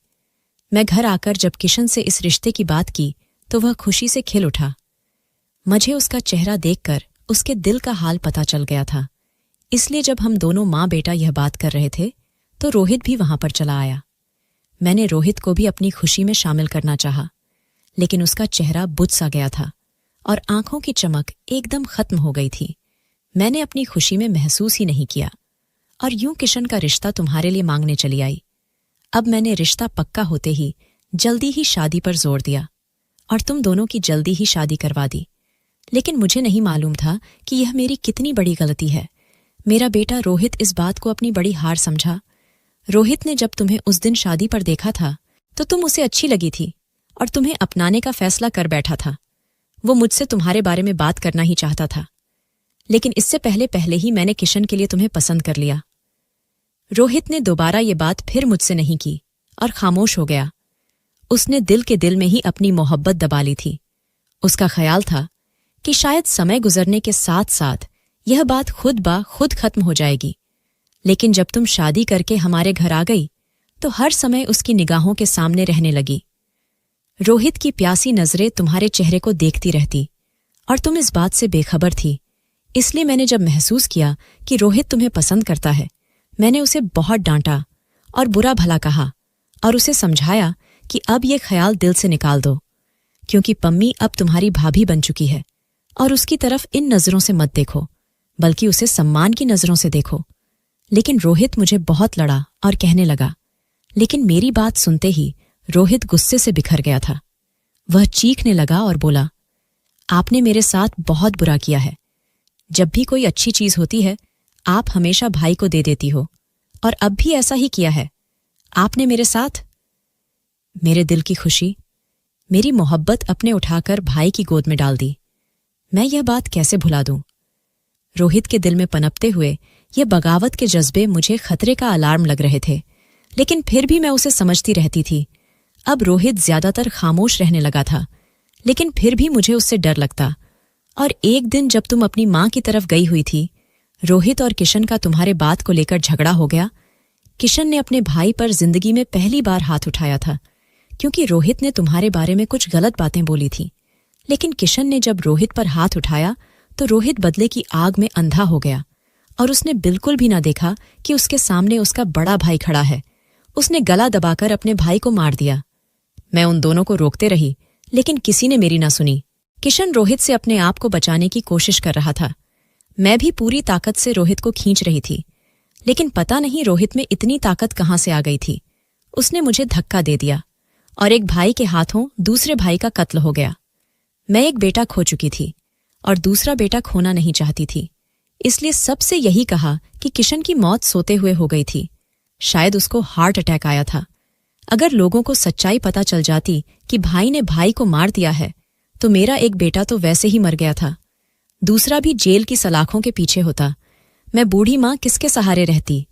मैं घर आकर जब किशन से इस रिश्ते की बात की तो वह खुशी से खिल उठा। मुझे उसका चेहरा देखकर उसके दिल का हाल पता चल गया था, इसलिए जब हम दोनों माँ बेटा यह बात कर रहे थे तो रोहित भी वहां पर चला आया। मैंने रोहित को भी अपनी खुशी में शामिल करना चाहा, लेकिन उसका चेहरा बुझ सा गया था और आंखों की चमक एकदम खत्म हो गई थी। मैंने अपनी खुशी में महसूस ही नहीं किया और यूं किशन का रिश्ता तुम्हारे लिए मांगने चली आई। अब मैंने रिश्ता पक्का होते ही जल्दी ही शादी पर जोर दिया और तुम दोनों की जल्दी ही शादी करवा दी। लेकिन मुझे नहीं मालूम था कि यह मेरी कितनी बड़ी गलती है। मेरा बेटा रोहित इस बात को अपनी बड़ी हार समझा। रोहित ने जब तुम्हें उस दिन शादी पर देखा था तो तुम उसे अच्छी लगी थी और तुम्हें अपनाने का फैसला कर बैठा था। वो मुझसे तुम्हारे बारे में बात करना ही चाहता था, लेकिन इससे पहले पहले ही मैंने किशन के लिए तुम्हें पसंद कर लिया। रोहित ने दोबारा ये बात फिर मुझसे नहीं की और खामोश हो गया। उसने दिल के दिल में ही अपनी मोहब्बत दबा ली थी। उसका ख्याल था कि शायद समय गुजरने के साथ साथ यह बात खुद ब खुद खत्म हो जाएगी। लेकिन जब तुम शादी करके हमारे घर आ गई तो हर समय उसकी निगाहों के सामने रहने लगी। रोहित की प्यासी नजरें तुम्हारे चेहरे को देखती रहती और तुम इस बात से बेखबर थी। इसलिए मैंने जब महसूस किया कि रोहित तुम्हें पसंद करता है, मैंने उसे बहुत डांटा और बुरा भला कहा और उसे समझाया कि अब ये ख्याल दिल से निकाल दो, क्योंकि पम्मी अब तुम्हारी भाभी बन चुकी है और उसकी तरफ इन नजरों से मत देखो, बल्कि उसे सम्मान की नजरों से देखो। लेकिन रोहित मुझे बहुत लड़ा और कहने लगा, लेकिन मेरी बात सुनते ही रोहित गुस्से से बिखर गया था। वह चीखने लगा और बोला, आपने मेरे साथ बहुत बुरा किया है। जब भी कोई अच्छी चीज होती है आप हमेशा भाई को दे देती हो, और अब भी ऐसा ही किया है आपने मेरे साथ। मेरे दिल की खुशी, मेरी मोहब्बत अपने उठाकर भाई की गोद में डाल दी। मैं यह बात कैसे भुला दूं? रोहित के दिल में पनपते हुए ये बगावत के जज्बे मुझे खतरे का अलार्म लग रहे थे, लेकिन फिर भी मैं उसे समझती रहती थी। अब रोहित ज्यादातर खामोश रहने लगा था, लेकिन फिर भी मुझे उससे डर लगता। और एक दिन जब तुम अपनी माँ की तरफ गई हुई थी, रोहित और किशन का तुम्हारे बात को लेकर झगड़ा हो गया। किशन ने अपने भाई पर जिंदगी में पहली बार हाथ उठाया था, क्योंकि रोहित ने तुम्हारे बारे में कुछ गलत बातें बोली थी। लेकिन किशन ने जब रोहित पर हाथ उठाया तो रोहित बदले की आग में अंधा हो गया और उसने बिल्कुल भी ना देखा कि उसके सामने उसका बड़ा भाई खड़ा है। उसने गला दबाकर अपने भाई को मार दिया। मैं उन दोनों को रोकते रही, लेकिन किसी ने मेरी ना सुनी। किशन रोहित से अपने आप को बचाने की कोशिश कर रहा था। मैं भी पूरी ताकत से रोहित को खींच रही थी, लेकिन पता नहीं रोहित में इतनी ताकत कहाँ से आ गई थी। उसने मुझे धक्का दे दिया और एक भाई के हाथों दूसरे भाई का कत्ल हो गया। मैं एक बेटा खो चुकी थी और दूसरा बेटा खोना नहीं चाहती थी, इसलिए सबसे यही कहा कि किशन की मौत सोते हुए हो गई थी। शायद उसको हार्ट अटैक आया था। अगर लोगों को सच्चाई पता चल जाती कि भाई ने भाई को मार दिया है तो मेरा एक बेटा तो वैसे ही मर गया था, दूसरा भी जेल की सलाखों के पीछे होता। मैं बूढ़ी माँ किसके सहारे रहती?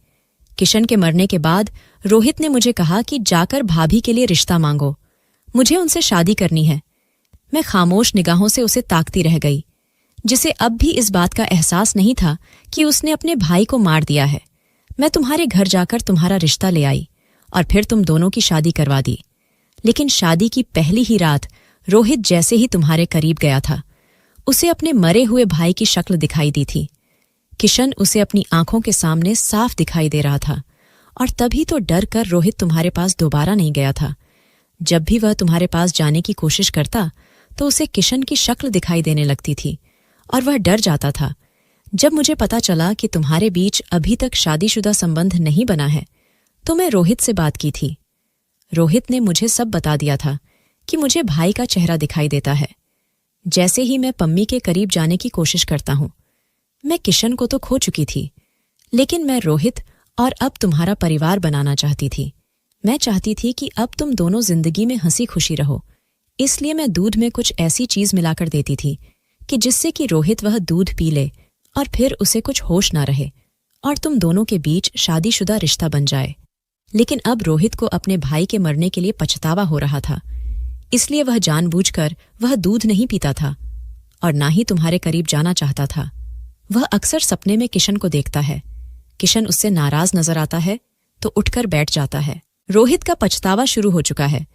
किशन के मरने के बाद रोहित ने मुझे कहा कि जाकर भाभी के लिए रिश्ता मांगो, मुझे उनसे शादी करनी है। मैं खामोश निगाहों से उसे ताकती रह गई, जिसे अब भी इस बात का एहसास नहीं था कि उसने अपने भाई को मार दिया है। मैं तुम्हारे घर जाकर तुम्हारा रिश्ता ले आई और फिर तुम दोनों की शादी करवा दी। लेकिन शादी की पहली ही रात रोहित जैसे ही तुम्हारे करीब गया था, उसे अपने मरे हुए भाई की शक्ल दिखाई दी थी। किशन उसे अपनी आंखों के सामने साफ दिखाई दे रहा था और तभी तो डर कर रोहित तुम्हारे पास दोबारा नहीं गया था। जब भी वह तुम्हारे पास जाने की कोशिश करता तो उसे किशन की शक्ल दिखाई देने लगती थी और वह डर जाता था। जब मुझे पता चला कि तुम्हारे बीच अभी तक शादीशुदा संबंध नहीं बना है तो मैं रोहित से बात की थी। रोहित ने मुझे सब बता दिया था कि मुझे भाई का चेहरा दिखाई देता है जैसे ही मैं पम्मी के करीब जाने की कोशिश करता हूं। मैं किशन को तो खो चुकी थी, लेकिन मैं रोहित और अब तुम्हारा परिवार बनाना चाहती थी। मैं चाहती थी कि अब तुम दोनों जिंदगी में हंसी खुशी रहो, इसलिए मैं दूध में कुछ ऐसी चीज मिलाकर देती थी कि जिससे कि रोहित वह दूध पी ले और फिर उसे कुछ होश ना रहे और तुम दोनों के बीच शादीशुदा रिश्ता बन जाए। लेकिन अब रोहित को अपने भाई के मरने के लिए पछतावा हो रहा था, इसलिए वह जानबूझकर वह दूध नहीं पीता था और ना ही तुम्हारे करीब जाना चाहता था। वह अक्सर सपने में किशन को देखता है। किशन उससे नाराज नजर आता है तो उठकर बैठ जाता है। रोहित का पछतावा शुरू हो चुका है,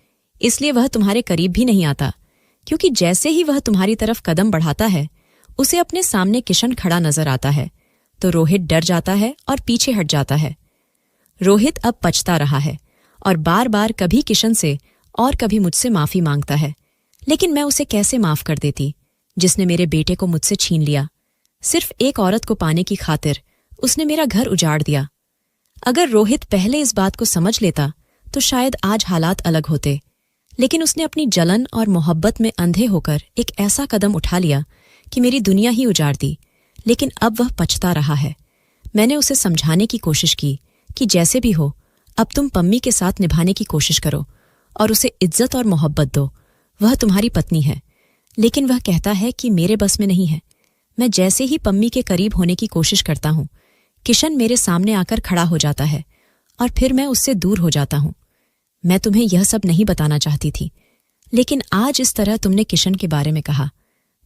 इसलिए वह तुम्हारे करीब भी नहीं आता, क्योंकि जैसे ही वह तुम्हारी तरफ कदम बढ़ाता है उसे अपने सामने किशन खड़ा नजर आता है तो रोहित डर जाता है और पीछे हट जाता है। रोहित अब पछता रहा है और बार बार कभी किशन से और कभी मुझसे माफी मांगता है, लेकिन मैं उसे कैसे माफ कर देती जिसने मेरे बेटे को मुझसे छीन लिया। सिर्फ एक औरत को पाने की खातिर उसने मेरा घर उजाड़ दिया। अगर रोहित पहले इस बात को समझ लेता तो शायद आज हालात अलग होते, लेकिन उसने अपनी जलन और मोहब्बत में अंधे होकर एक ऐसा कदम उठा लिया कि मेरी दुनिया ही उजाड़ दी। लेकिन अब वह पछता रहा है। मैंने उसे समझाने की कोशिश की कि जैसे भी हो अब तुम पम्मी के साथ निभाने की कोशिश करो और उसे इज्जत और मोहब्बत दो। वह तुम्हारी पत्नी है, लेकिन वह कहता है कि मेरे बस में नहीं है। मैं जैसे ही पम्मी के करीब होने की कोशिश करता हूं, किशन मेरे सामने आकर खड़ा हो जाता है और फिर मैं उससे दूर हो जाता हूं। मैं तुम्हें यह सब नहीं बताना चाहती थी, लेकिन आज इस तरह तुमने किशन के बारे में कहा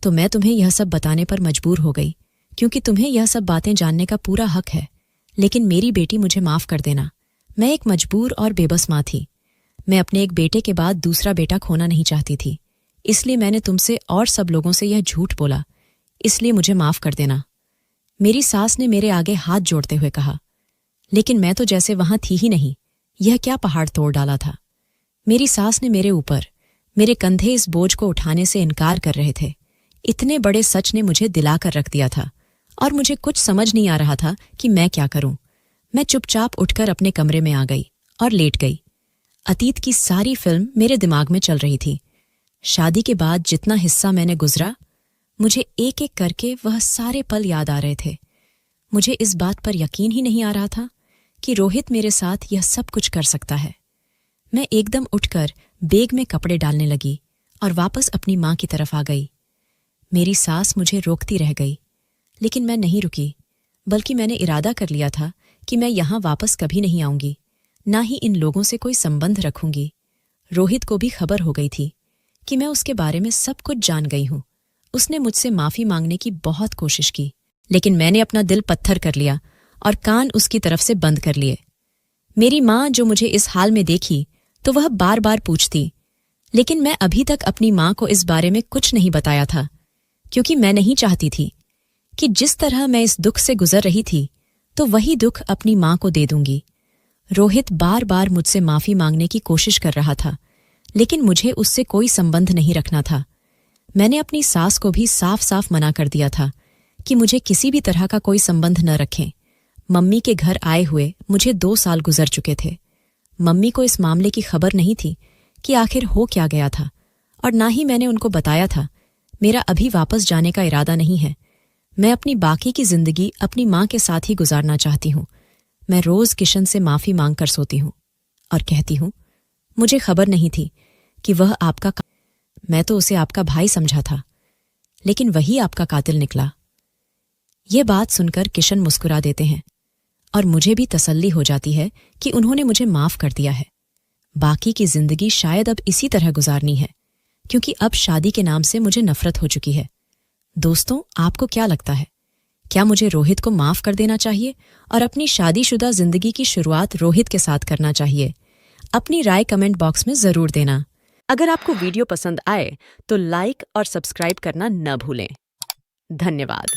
तो मैं तुम्हें यह सब बताने पर मजबूर हो गई, क्योंकि तुम्हें यह सब बातें जानने का पूरा हक है। लेकिन मेरी बेटी, मुझे माफ कर देना। मैं एक मजबूर और बेबस माँ थी। मैं अपने एक बेटे के बाद दूसरा बेटा खोना नहीं चाहती थी, इसलिए मैंने तुमसे और सब लोगों से यह झूठ बोला, इसलिए मुझे माफ कर देना। मेरी सास ने मेरे आगे हाथ जोड़ते हुए कहा, लेकिन मैं तो जैसे वहां थी ही नहीं। यह क्या पहाड़ तोड़ डाला था। मेरी सास ने मेरे ऊपर, मेरे कंधे इस बोझ को उठाने से इनकार कर रहे थे। इतने बड़े सच ने मुझे दिलाकर रख दिया था और मुझे कुछ समझ नहीं आ रहा था कि मैं क्या करूं। मैं चुपचाप उठकर अपने कमरे में आ गई और लेट गई। अतीत की सारी फिल्म मेरे दिमाग में चल रही थी। शादी के बाद जितना हिस्सा मैंने गुजरा, मुझे एक एक करके वह सारे पल याद आ रहे थे। मुझे इस बात पर यकीन ही नहीं आ रहा था कि रोहित मेरे साथ यह सब कुछ कर सकता है। मैं एकदम उठकर बैग में कपड़े डालने लगी और वापस अपनी माँ की तरफ आ गई। मेरी सास मुझे रोकती रह गई, लेकिन मैं नहीं रुकी, बल्कि मैंने इरादा कर लिया था कि मैं यहाँ वापस कभी नहीं आऊंगी, ना ही इन लोगों से कोई संबंध रखूंगी। रोहित को भी खबर हो गई थी कि मैं उसके बारे में सब कुछ जान गई हूँ। उसने मुझसे माफी मांगने की बहुत कोशिश की, लेकिन मैंने अपना दिल पत्थर कर लिया और कान उसकी तरफ से बंद कर लिए। मेरी माँ जो मुझे इस हाल में देखी तो वह बार बार पूछती, लेकिन मैं अभी तक अपनी माँ को इस बारे में कुछ नहीं बताया था, क्योंकि मैं नहीं चाहती थी कि जिस तरह मैं इस दुख से गुजर रही थी तो वही दुख अपनी माँ को दे दूंगी। रोहित बार बार मुझसे माफी मांगने की कोशिश कर रहा था, लेकिन मुझे उससे कोई संबंध नहीं रखना था। मैंने अपनी सास को भी साफ साफ मना कर दिया था कि मुझे किसी भी तरह का कोई संबंध न रखें। मम्मी के घर आए हुए मुझे 2 साल गुजर चुके थे। मम्मी को इस मामले की खबर नहीं थी कि आखिर हो क्या गया था, और ना ही मैंने उनको बताया था मेरा अभी वापस जाने का इरादा नहीं है। मैं अपनी बाकी की जिंदगी अपनी माँ के साथ ही गुजारना चाहती हूँ। मैं रोज किशन से माफी मांग कर सोती हूँ और कहती हूँ, मुझे खबर नहीं थी कि वह आपका मैं तो उसे आपका भाई समझा था, लेकिन वही आपका कातिल निकला। ये बात सुनकर किशन मुस्कुरा देते हैं और मुझे भी तसल्ली हो जाती है कि उन्होंने मुझे माफ कर दिया है। बाकी की जिंदगी शायद अब इसी तरह गुजारनी है, क्योंकि अब शादी के नाम से मुझे नफरत हो चुकी है। दोस्तों, आपको क्या लगता है? क्या मुझे रोहित को माफ कर देना चाहिए और अपनी शादीशुदा जिंदगी की शुरुआत रोहित के साथ करना चाहिए? अपनी राय कमेंट बॉक्स में जरूर देना। अगर आपको वीडियो पसंद आए तो लाइक और सब्सक्राइब करना न भूलें। धन्यवाद।